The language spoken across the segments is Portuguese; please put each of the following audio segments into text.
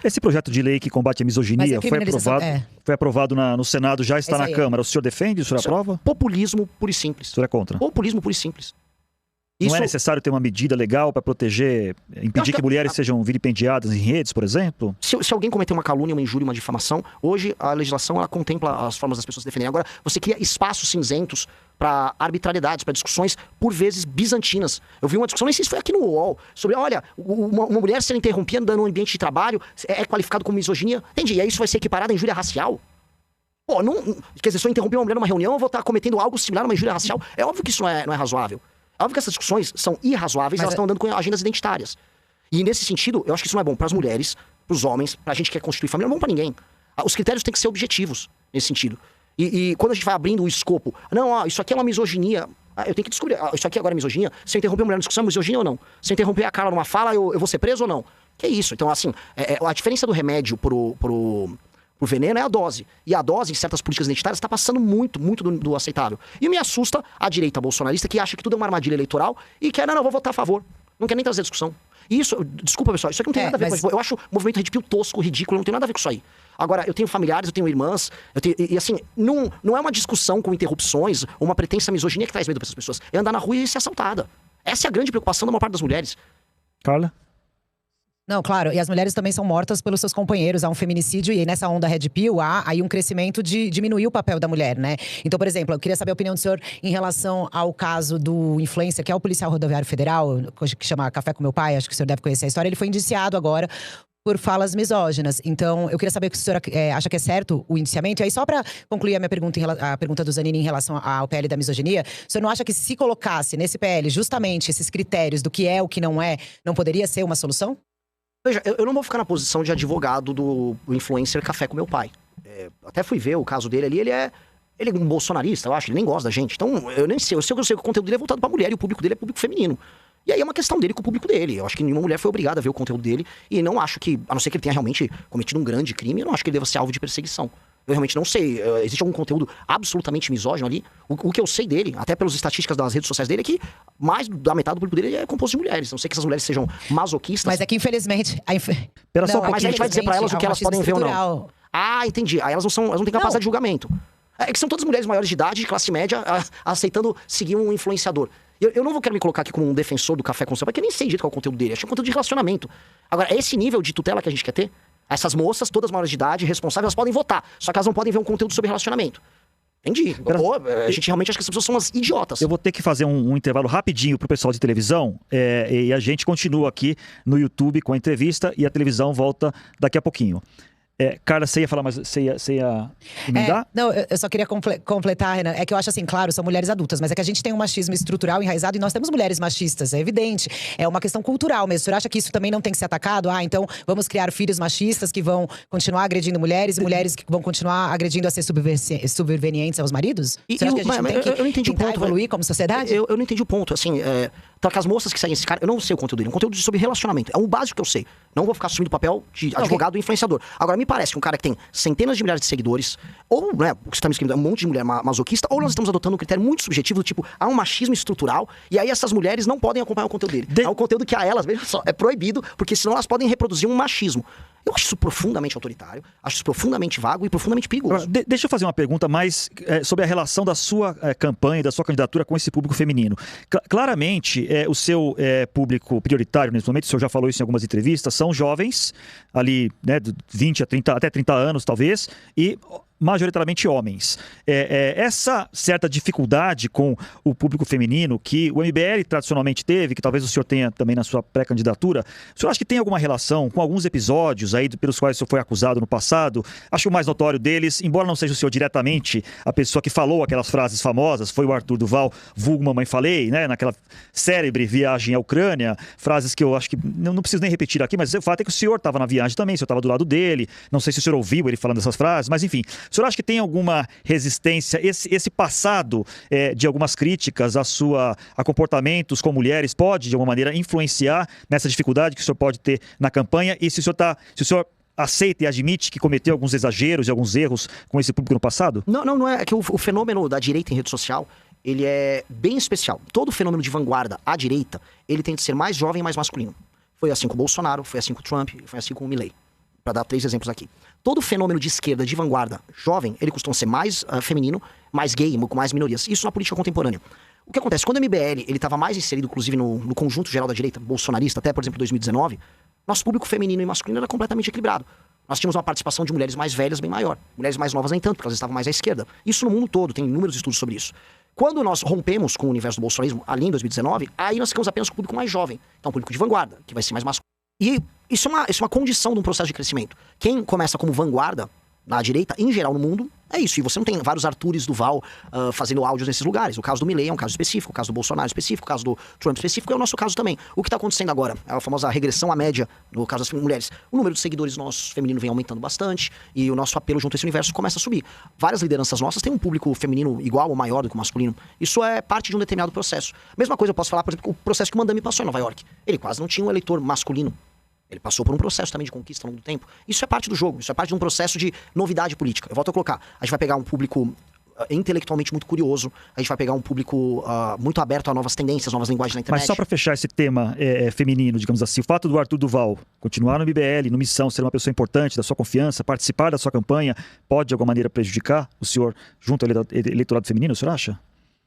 Esse projeto de lei que combate a misoginia criminalização, foi aprovado no Senado, já está na Câmara. O senhor defende? O senhor aprova? Populismo puro e simples. O senhor é contra? Populismo puro e simples. Não é necessário ter uma medida legal para proteger, impedir que mulheres sejam vilipendiadas em redes, por exemplo? Se alguém cometer uma calúnia, uma injúria, uma difamação, hoje a legislação ela contempla as formas das pessoas se defenderem. Agora, você cria espaços cinzentos para arbitrariedades, para discussões, por vezes, bizantinas. Eu vi uma discussão, nem sei se foi aqui no UOL, sobre, olha, uma mulher ser interrompida no ambiente de trabalho é qualificado como misoginia. Entendi, e aí isso vai ser equiparado à injúria racial? Pô, não, quer dizer, se eu interromper uma mulher numa reunião, eu vou estar cometendo algo similar a uma injúria racial. É óbvio que isso não é razoável. É óbvio que essas discussões são irrazoáveis, elas estão andando com agendas identitárias. E nesse sentido, eu acho que isso não é bom para as mulheres, para os homens, para a gente que quer constituir família, não é bom para ninguém. Os critérios têm que ser objetivos nesse sentido. E quando a gente vai abrindo o escopo, não, isso aqui é uma misoginia, eu tenho que descobrir, isso aqui agora é misoginia? Se eu interromper uma mulher na discussão, é misoginia ou não? Se eu interromper a Carla numa fala, eu vou ser preso ou não? Que é isso? Então, assim, a diferença do remédio pro veneno é a dose. E a dose, em certas políticas identitárias, está passando muito do aceitável. E me assusta a direita bolsonarista que acha que tudo é uma armadilha eleitoral e quer, não, vou votar a favor. Não quer nem trazer discussão. E isso, desculpa pessoal, isso aqui não tem nada a ver com... Eu acho o movimento Red Pill tosco, ridículo, não tem nada a ver com isso aí. Agora, eu tenho familiares, eu tenho irmãs, e assim, não é uma discussão com interrupções, ou uma pretensa misoginia que traz medo para essas pessoas. É andar na rua e ser assaltada. Essa é a grande preocupação da maior parte das mulheres. Carla? Não, claro, e as mulheres também são mortas pelos seus companheiros, há um feminicídio, e aí nessa onda Red Pill há aí um crescimento de diminuir o papel da mulher, né? Então, por exemplo, eu queria saber a opinião do senhor em relação ao caso do influencer, que é o policial rodoviário federal, que chama Café com Meu Pai, acho que o senhor deve conhecer a história, ele foi indiciado agora por falas misóginas. Então, eu queria saber se o senhor acha que é certo o indiciamento. E aí, só para concluir a minha pergunta, a pergunta do Zanini em relação ao PL da misoginia, o senhor não acha que se colocasse nesse PL justamente esses critérios do que é, o que não é, não poderia ser uma solução? Veja, eu não vou ficar na posição de advogado do influencer Café com Meu Pai. Até fui ver o caso dele ali, ele é um bolsonarista, eu acho, ele nem gosta da gente. Então, eu sei que o conteúdo dele é voltado pra mulher e o público dele é público feminino. E aí é uma questão dele com o público dele. Eu acho que nenhuma mulher foi obrigada a ver o conteúdo dele. E não acho que, a não ser que ele tenha realmente cometido um grande crime, eu não acho que ele deva ser alvo de perseguição. Eu realmente não sei. Existe algum conteúdo absolutamente misógino ali? O que eu sei dele, até pelas estatísticas das redes sociais dele, é que mais da metade do público dele é composto de mulheres. Não sei que essas mulheres sejam masoquistas. Mas é que, infelizmente... Mas a gente vai dizer pra elas o que elas podem ver ou não. Ah, entendi. Aí elas não têm capacidade de julgamento. É que são todas mulheres maiores de idade, de classe média, aceitando seguir um influenciador. Eu não quero me colocar aqui como um defensor do Café com Seu Pai, porque eu nem sei direito qual é o conteúdo dele. Acho que é um conteúdo de relacionamento. Agora, é esse nível de tutela que a gente quer ter? Essas moças, todas maiores de idade, responsáveis, elas podem votar. Só que elas não podem ver um conteúdo sobre relacionamento. Entendi. A gente realmente acha que essas pessoas são umas idiotas. Eu vou ter que fazer um intervalo rapidinho pro pessoal de televisão. E a gente continua aqui no YouTube com a entrevista e a televisão volta daqui a pouquinho. Carla, você ia falar, mas você ia emendar? Não, eu só queria completar, Renan. É que eu acho assim, claro, são mulheres adultas, mas é que a gente tem um machismo estrutural enraizado e nós temos mulheres machistas, é evidente. É uma questão cultural mesmo. O senhor acha que isso também não tem que ser atacado? Então vamos criar filhos machistas que vão continuar agredindo mulheres e mulheres que vão continuar agredindo a ser subservientes aos maridos? Você acha que a gente não tem que tentar evoluir como sociedade? Eu não entendi o ponto. Assim, então, as moças que seguem esse cara, eu não sei o conteúdo dele. É um conteúdo sobre relacionamento. É um básico que eu sei. Não vou ficar assumindo o papel de advogado influenciador. Agora, me parece que um cara que tem centenas de milhares de seguidores, ou, né, o que você está me escrevendo é um monte de mulher masoquista, ou nós estamos adotando um critério muito subjetivo, do tipo, há um machismo estrutural, e aí essas mulheres não podem acompanhar o conteúdo dele. É um conteúdo que a elas, veja só, é proibido, porque senão elas podem reproduzir um machismo. Eu acho isso profundamente autoritário, acho isso profundamente vago e profundamente perigoso. Deixa eu fazer uma pergunta mais sobre a relação da sua campanha, da sua candidatura com esse público feminino. Claramente, o seu público prioritário nesse momento, o senhor já falou isso em algumas entrevistas, são jovens, ali, né, de 20 a 30, até 30 anos talvez, e majoritariamente homens. Essa certa dificuldade com o público feminino que o MBL tradicionalmente teve, que talvez o senhor tenha também na sua pré-candidatura, o senhor acha que tem alguma relação com alguns episódios aí pelos quais o senhor foi acusado no passado? Acho que o mais notório deles, embora não seja o senhor diretamente a pessoa que falou aquelas frases famosas, foi o Arthur Duval, vulgo Mamãe Falei, né, naquela célebre viagem à Ucrânia, frases que eu acho que não preciso nem repetir aqui, mas o fato é que o senhor estava na viagem também, o senhor estava do lado dele, não sei se o senhor ouviu ele falando essas frases, mas enfim, o senhor acha que tem alguma resistência, esse passado de algumas críticas a comportamentos com mulheres pode, de alguma maneira, influenciar nessa dificuldade que o senhor pode ter na campanha? E se o senhor aceita e admite que cometeu alguns exageros e alguns erros com esse público no passado? Não é. É que o fenômeno da direita em rede social, ele é bem especial. Todo fenômeno de vanguarda à direita, ele tem de ser mais jovem e mais masculino. Foi assim com o Bolsonaro, foi assim com o Trump, foi assim com o Milei. para dar 3 exemplos aqui. Todo fenômeno de esquerda, de vanguarda, jovem, ele costuma ser mais feminino, mais gay, com mais minorias. Isso na política contemporânea. O que acontece? Quando o MBL ele estava mais inserido, inclusive, no conjunto geral da direita bolsonarista, até, por exemplo, 2019, nosso público feminino e masculino era completamente equilibrado. Nós tínhamos uma participação de mulheres mais velhas bem maior. Mulheres mais novas nem tanto, porque elas estavam mais à esquerda. Isso no mundo todo, tem inúmeros estudos sobre isso. Quando nós rompemos com o universo do bolsonarismo, ali em 2019, aí nós ficamos apenas com o público mais jovem. Então, um público de vanguarda, que vai ser mais masculino. E isso é uma condição de um processo de crescimento. Quem começa como vanguarda, na direita, em geral no mundo, é isso. E você não tem vários Artures Duval fazendo áudios nesses lugares. O caso do Milei é um caso específico, o caso do Bolsonaro específico, o caso do Trump específico, é o nosso caso também. O que está acontecendo agora? É a famosa regressão à média, no caso das mulheres. O número de seguidores nossos feminino vem aumentando bastante e o nosso apelo junto a esse universo começa a subir. Várias lideranças nossas têm um público feminino igual ou maior do que o masculino. Isso é parte de um determinado processo. Mesma coisa eu posso falar, por exemplo, o processo que o Mandami passou em Nova York. Ele quase não tinha um eleitor masculino. Ele passou por um processo também de conquista ao longo do tempo. Isso é parte do jogo, isso é parte de um processo de novidade política. Eu volto a colocar, a gente vai pegar um público intelectualmente muito curioso, a gente vai pegar um público muito aberto a novas tendências, novas linguagens na internet. Mas só para fechar esse tema feminino, digamos assim, o fato do Arthur Duval continuar no MBL, no Missão, ser uma pessoa importante, da sua confiança, participar da sua campanha, pode de alguma maneira prejudicar o senhor junto ao eleitorado feminino, o senhor acha?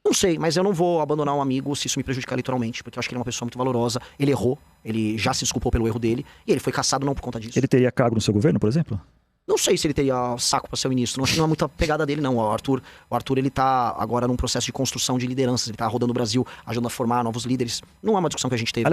Não sei, mas eu não vou abandonar um amigo se isso me prejudicar eleitoralmente, porque eu acho que ele é uma pessoa muito valorosa, ele errou, ele já se desculpou pelo erro dele, e ele foi caçado não por conta disso. Ele teria cargo no seu governo, por exemplo? Não sei se ele teria saco para ser o ministro, não acho que não é muita pegada dele não. O Arthur ele tá agora num processo de construção de lideranças, ele tá rodando o Brasil, ajudando a formar novos líderes. Não é uma discussão que a gente teve. Aliás,